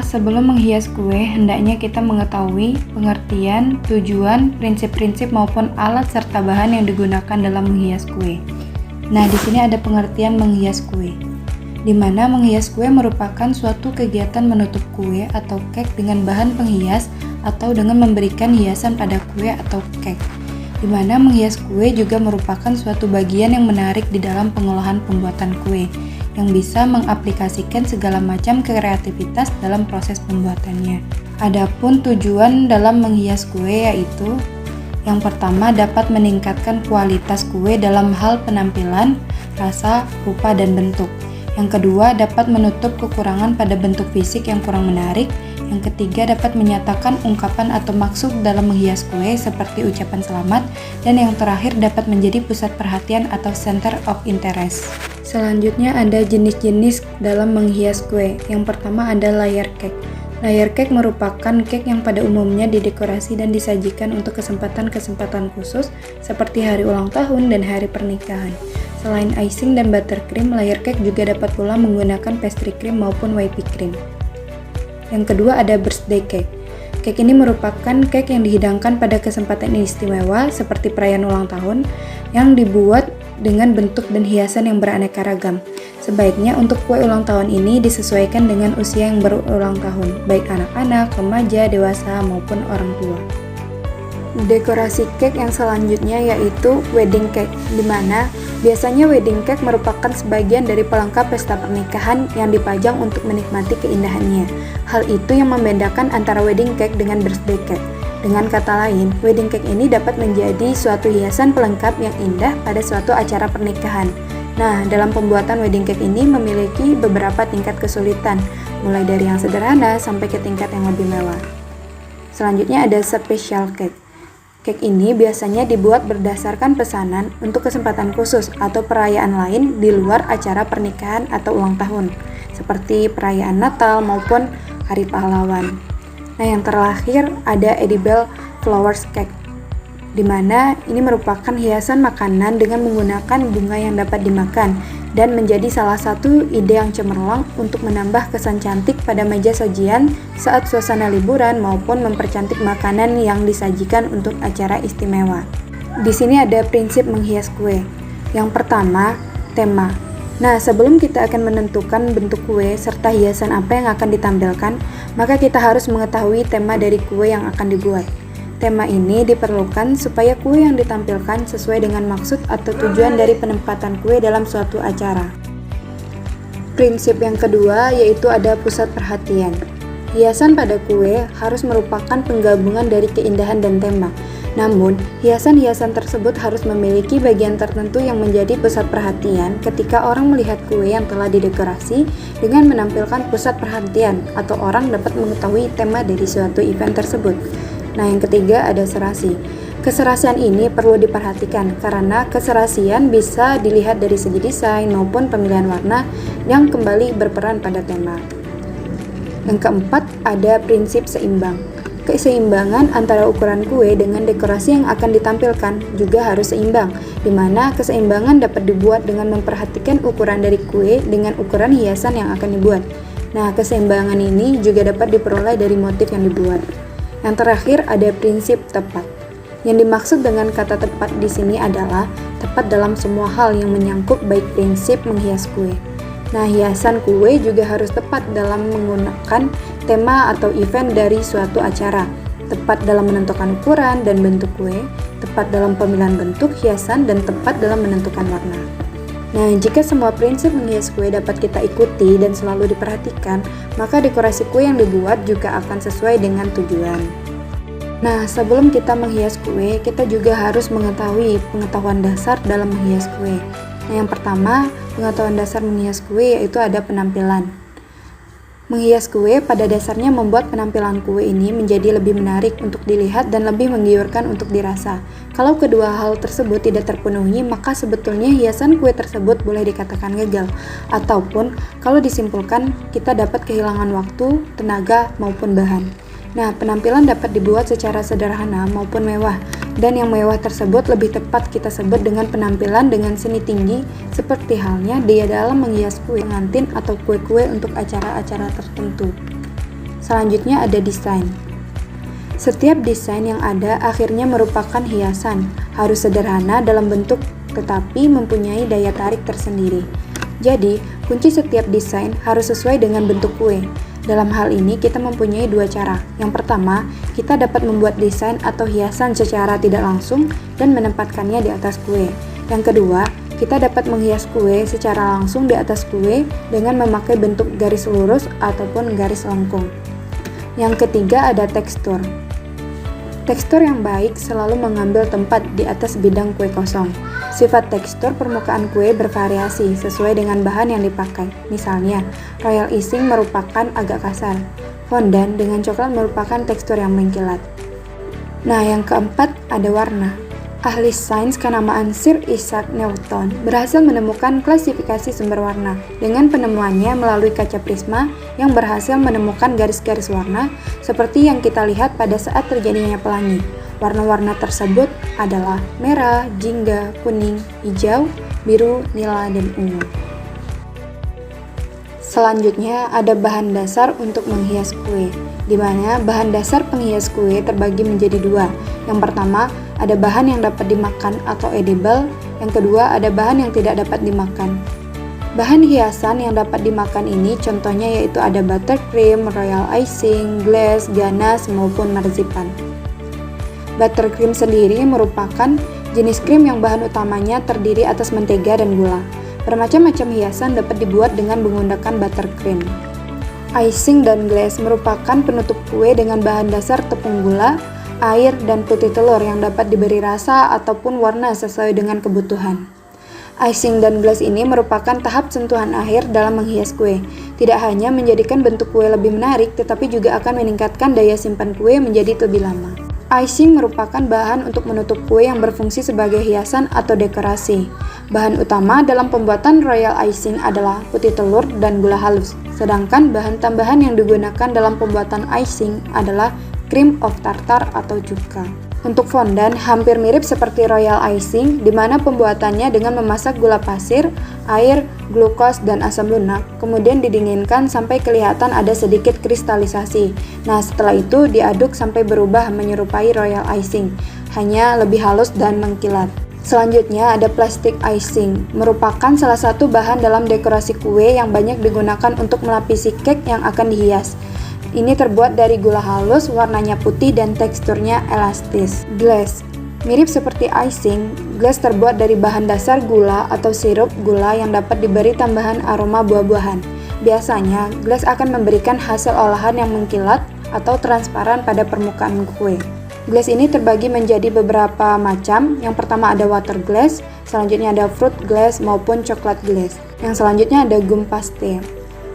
sebelum menghias kue, hendaknya kita mengetahui pengertian, tujuan, prinsip-prinsip maupun alat serta bahan yang digunakan dalam menghias kue. Nah, di sini ada pengertian menghias kue, di mana menghias kue merupakan suatu kegiatan menutup kue atau kek dengan bahan penghias atau dengan memberikan hiasan pada kue atau kek. Di mana menghias kue juga merupakan suatu bagian yang menarik di dalam pengolahan pembuatan kue, yang bisa mengaplikasikan segala macam kreativitas dalam proses pembuatannya. Adapun tujuan dalam menghias kue yaitu yang pertama dapat meningkatkan kualitas kue dalam hal penampilan, rasa, rupa, dan bentuk. Yang kedua dapat menutup kekurangan pada bentuk fisik yang kurang menarik. Yang ketiga dapat menyatakan ungkapan atau maksud dalam menghias kue seperti ucapan selamat. Dan yang terakhir dapat menjadi pusat perhatian atau center of interest. Selanjutnya ada jenis-jenis dalam menghias kue. Yang pertama ada layer cake. Layer cake merupakan cake yang pada umumnya didekorasi dan disajikan untuk kesempatan-kesempatan khusus seperti hari ulang tahun dan hari pernikahan. Selain icing dan buttercream, layer cake juga dapat pula menggunakan pastry cream maupun whipped cream. Yang kedua ada birthday cake. Cake ini merupakan cake yang dihidangkan pada kesempatan istimewa seperti perayaan ulang tahun yang dibuat dengan bentuk dan hiasan yang beraneka ragam. Sebaiknya untuk kue ulang tahun ini disesuaikan dengan usia yang berulang tahun, baik anak-anak, remaja, dewasa, maupun orang tua. Dekorasi cake yang selanjutnya yaitu wedding cake, di mana biasanya wedding cake merupakan sebagian dari pelengkap pesta pernikahan yang dipajang untuk menikmati keindahannya. Hal itu yang membedakan antara wedding cake dengan birthday cake. Dengan kata lain, wedding cake ini dapat menjadi suatu hiasan pelengkap yang indah pada suatu acara pernikahan. Nah, dalam pembuatan wedding cake ini memiliki beberapa tingkat kesulitan, mulai dari yang sederhana sampai ke tingkat yang lebih mewah. Selanjutnya ada special cake. Cake ini biasanya dibuat berdasarkan pesanan untuk kesempatan khusus atau perayaan lain di luar acara pernikahan atau ulang tahun, seperti perayaan Natal maupun Hari Pahlawan. Nah, yang terakhir ada edible flowers cake, di mana ini merupakan hiasan makanan dengan menggunakan bunga yang dapat dimakan dan menjadi salah satu ide yang cemerlang untuk menambah kesan cantik pada meja sajian saat suasana liburan maupun mempercantik makanan yang disajikan untuk acara istimewa. Di sini ada prinsip menghias kue. Yang pertama, tema. Nah, sebelum kita akan menentukan bentuk kue serta hiasan apa yang akan ditampilkan, maka kita harus mengetahui tema dari kue yang akan dibuat. Tema ini diperlukan supaya kue yang ditampilkan sesuai dengan maksud atau tujuan dari penempatan kue dalam suatu acara. Prinsip yang kedua yaitu ada pusat perhatian. Hiasan pada kue harus merupakan penggabungan dari keindahan dan tema. Namun, hiasan-hiasan tersebut harus memiliki bagian tertentu yang menjadi pusat perhatian ketika orang melihat kue yang telah didekorasi dengan menampilkan pusat perhatian atau orang dapat mengetahui tema dari suatu event tersebut. Nah, yang ketiga ada serasi. Keserasian ini perlu diperhatikan karena keserasian bisa dilihat dari segi desain maupun pemilihan warna yang kembali berperan pada tema. Yang keempat ada prinsip seimbang. Keseimbangan antara ukuran kue dengan dekorasi yang akan ditampilkan juga harus seimbang, di mana keseimbangan dapat dibuat dengan memperhatikan ukuran dari kue dengan ukuran hiasan yang akan dibuat. Nah, keseimbangan ini juga dapat diperoleh dari motif yang dibuat. Yang terakhir ada prinsip tepat. Yang dimaksud dengan kata tepat di sini adalah tepat dalam semua hal yang menyangkut baik prinsip menghias kue. Nah, hiasan kue juga harus tepat dalam menggunakan tema atau event dari suatu acara, tepat dalam menentukan ukuran dan bentuk kue, tepat dalam pemilihan bentuk hiasan, dan tepat dalam menentukan warna. Nah, jika semua prinsip menghias kue dapat kita ikuti dan selalu diperhatikan, maka dekorasi kue yang dibuat juga akan sesuai dengan tujuan. Nah, sebelum kita menghias kue, kita juga harus mengetahui pengetahuan dasar dalam menghias kue. Nah, yang pertama, pengetahuan dasar menghias kue yaitu ada penampilan. Menghias kue pada dasarnya membuat penampilan kue ini menjadi lebih menarik untuk dilihat dan lebih menggiurkan untuk dirasa. Kalau kedua hal tersebut tidak terpenuhi, maka sebetulnya hiasan kue tersebut boleh dikatakan gagal. Ataupun kalau disimpulkan, kita dapat kehilangan waktu, tenaga, maupun bahan. Nah, penampilan dapat dibuat secara sederhana maupun mewah, dan yang mewah tersebut lebih tepat kita sebut dengan penampilan dengan seni tinggi, seperti halnya dia dalam menghias kue pengantin atau kue-kue untuk acara-acara tertentu. Selanjutnya ada desain. Setiap desain yang ada akhirnya merupakan hiasan, harus sederhana dalam bentuk tetapi mempunyai daya tarik tersendiri. Jadi, kunci setiap desain harus sesuai dengan bentuk kue. Dalam hal ini kita mempunyai dua cara. Yang pertama, kita dapat membuat desain atau hiasan secara tidak langsung dan menempatkannya di atas kue. Yang kedua, kita dapat menghias kue secara langsung di atas kue dengan memakai bentuk garis lurus ataupun garis lengkung. Yang ketiga ada tekstur. Tekstur yang baik selalu mengambil tempat di atas bidang kue kosong. Sifat tekstur permukaan kue bervariasi sesuai dengan bahan yang dipakai. Misalnya, royal icing merupakan agak kasar. Fondant dengan coklat merupakan tekstur yang mengkilat. Nah, yang keempat ada warna. Ahli sains kenamaan Sir Isaac Newton berhasil menemukan klasifikasi sumber warna dengan penemuannya melalui kaca prisma yang berhasil menemukan garis-garis warna seperti yang kita lihat pada saat terjadinya pelangi. Warna-warna tersebut adalah merah, jingga, kuning, hijau, biru, nila, dan ungu. Selanjutnya ada bahan dasar untuk menghias kue, di mana bahan dasar penghias kue terbagi menjadi dua. Yang pertama, ada bahan yang dapat dimakan atau edible. Yang kedua, ada bahan yang tidak dapat dimakan. Bahan hiasan yang dapat dimakan ini contohnya yaitu ada buttercream, royal icing, glaze, ganache, maupun marzipan. Buttercream sendiri merupakan jenis krim yang bahan utamanya terdiri atas mentega dan gula. Bermacam-macam hiasan dapat dibuat dengan menggunakan buttercream. Icing dan glaze merupakan penutup kue dengan bahan dasar tepung gula, air, dan putih telur yang dapat diberi rasa ataupun warna sesuai dengan kebutuhan. Icing dan glaze ini merupakan tahap sentuhan akhir dalam menghias kue. Tidak hanya menjadikan bentuk kue lebih menarik, tetapi juga akan meningkatkan daya simpan kue menjadi lebih lama. Icing merupakan bahan untuk menutup kue yang berfungsi sebagai hiasan atau dekorasi. Bahan utama dalam pembuatan royal icing adalah putih telur dan gula halus, sedangkan bahan tambahan yang digunakan dalam pembuatan icing adalah cream of tartar atau cuka. Untuk fondant hampir mirip seperti royal icing, di mana pembuatannya dengan memasak gula pasir, air, glukos, dan asam lunak, kemudian didinginkan sampai kelihatan ada sedikit kristalisasi. Nah, setelah itu diaduk sampai berubah menyerupai royal icing, hanya lebih halus dan mengkilat. Selanjutnya ada plastic icing, merupakan salah satu bahan dalam dekorasi kue yang banyak digunakan untuk melapisi cake yang akan dihias. Ini terbuat dari gula halus, warnanya putih dan teksturnya elastis. Glaze mirip seperti icing, glaze terbuat dari bahan dasar gula atau sirup gula yang dapat diberi tambahan aroma buah-buahan. Biasanya, glaze akan memberikan hasil olahan yang mengkilat atau transparan pada permukaan kue. Glaze ini terbagi menjadi beberapa macam. Yang pertama ada water glaze, selanjutnya ada fruit glaze maupun coklat glaze. Yang selanjutnya ada gum paste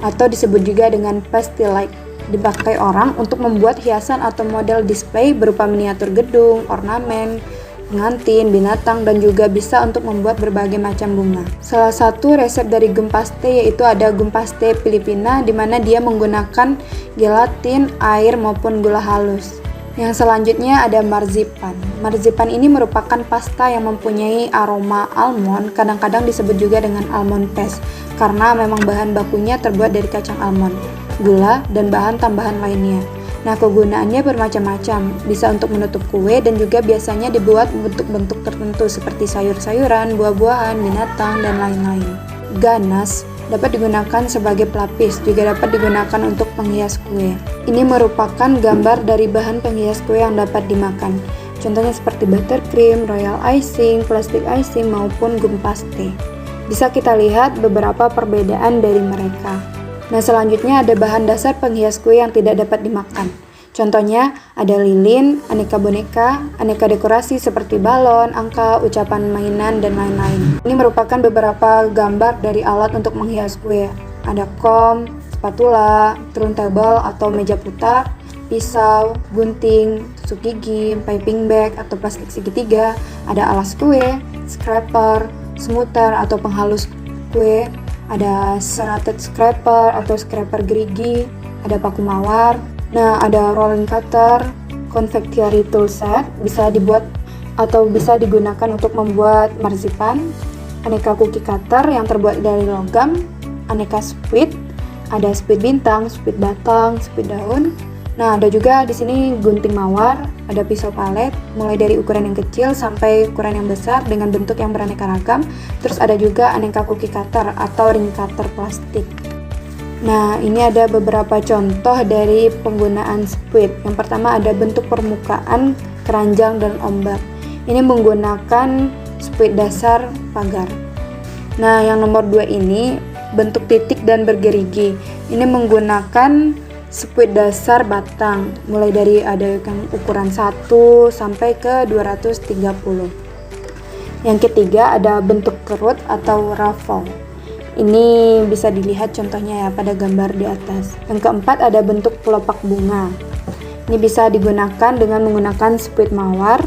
atau disebut juga dengan pastel-like. Dipakai orang untuk membuat hiasan atau model display berupa miniatur gedung, ornamen, pengantin, binatang, dan juga bisa untuk membuat berbagai macam bunga. Salah satu resep dari gum paste yaitu ada gum paste Filipina, di mana dia menggunakan gelatin, air, maupun gula halus. Yang selanjutnya ada marzipan. Marzipan ini merupakan pasta yang mempunyai aroma almond, kadang-kadang disebut juga dengan almond paste, karena memang bahan bakunya terbuat dari kacang almond, gula, dan bahan tambahan lainnya. Nah, kegunaannya bermacam-macam, bisa untuk menutup kue dan juga biasanya dibuat bentuk-bentuk tertentu seperti sayur-sayuran, buah-buahan, binatang, dan lain-lain. Ganache dapat digunakan sebagai pelapis, juga dapat digunakan untuk penghias kue. Ini merupakan gambar dari bahan penghias kue yang dapat dimakan. Contohnya seperti buttercream, royal icing, plastic icing, maupun gum paste. Bisa kita lihat beberapa perbedaan dari mereka. Nah, selanjutnya ada bahan dasar penghias kue yang tidak dapat dimakan. Contohnya ada lilin, aneka boneka, aneka dekorasi seperti balon, angka, ucapan mainan, dan lain-lain. Ini merupakan beberapa gambar dari alat untuk menghias kue. Ada kom, spatula, turntable atau meja putar, pisau, gunting, tusuk gigi, piping bag atau plastik segitiga, ada alas kue, scraper, smoother atau penghalus kue, ada serrated scraper atau scraper gerigi, ada paku mawar. Nah, ada rolling cutter, confectionery tool set, bisa dibuat atau bisa digunakan untuk membuat marzipan, aneka cookie cutter yang terbuat dari logam, aneka squid, ada squid bintang, squid batang, squid daun, Nah, ada juga di sini gunting mawar, ada pisau palet, mulai dari ukuran yang kecil sampai ukuran yang besar dengan bentuk yang beraneka ragam. Terus ada juga aneka cookie cutter atau ring cutter plastik. Nah, ini ada beberapa contoh dari penggunaan squid. Yang pertama ada bentuk permukaan, keranjang, dan ombak. Ini menggunakan squid dasar pagar. Nah, yang nomor 2 ini bentuk titik dan bergerigi. Ini menggunakan squid dasar batang, mulai dari ada yang ukuran 1 sampai ke 230. Yang ketiga ada bentuk kerut atau ruffle. Ini bisa dilihat contohnya ya pada gambar di atas. Yang keempat ada bentuk kelopak bunga. Ini bisa digunakan dengan menggunakan squid mawar.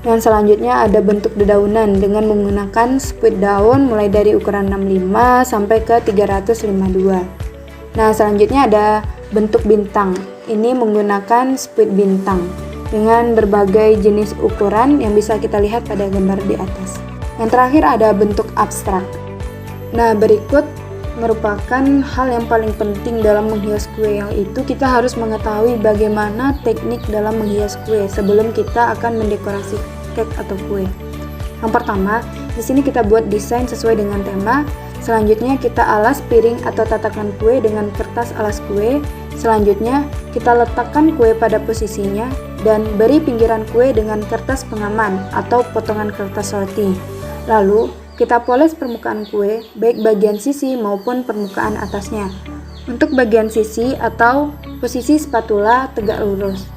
Yang selanjutnya ada bentuk dedaunan dengan menggunakan squid daun mulai dari ukuran 65 sampai ke 352. Nah, selanjutnya ada bentuk bintang. Ini menggunakan squid bintang dengan berbagai jenis ukuran yang bisa kita lihat pada gambar di atas. Yang terakhir ada bentuk abstrak. Nah, berikut merupakan hal yang paling penting dalam menghias kue, yaitu kita harus mengetahui bagaimana teknik dalam menghias kue sebelum kita akan mendekorasi cake atau kue. Yang pertama, di sini kita buat desain sesuai dengan tema. Selanjutnya kita alas piring atau tatakan kue dengan kertas alas kue. Selanjutnya kita letakkan kue pada posisinya dan beri pinggiran kue dengan kertas pengaman atau potongan kertas roti. Lalu kita poles permukaan kue, baik bagian sisi maupun permukaan atasnya. Untuk bagian sisi atau posisi spatula tegak lurus.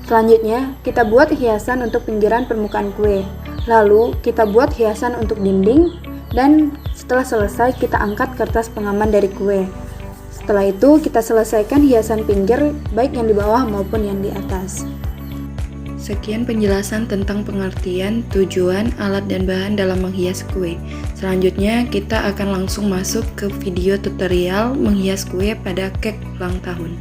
Selanjutnya kita buat hiasan untuk pinggiran permukaan kue. Lalu kita buat hiasan untuk dinding. Dan setelah selesai kita angkat kertas pengaman dari kue. Setelah itu kita selesaikan hiasan pinggir baik yang di bawah maupun yang di atas. Sekian penjelasan tentang pengertian, tujuan, alat dan bahan dalam menghias kue. Selanjutnya kita akan langsung masuk ke video tutorial menghias kue pada cake ulang tahun.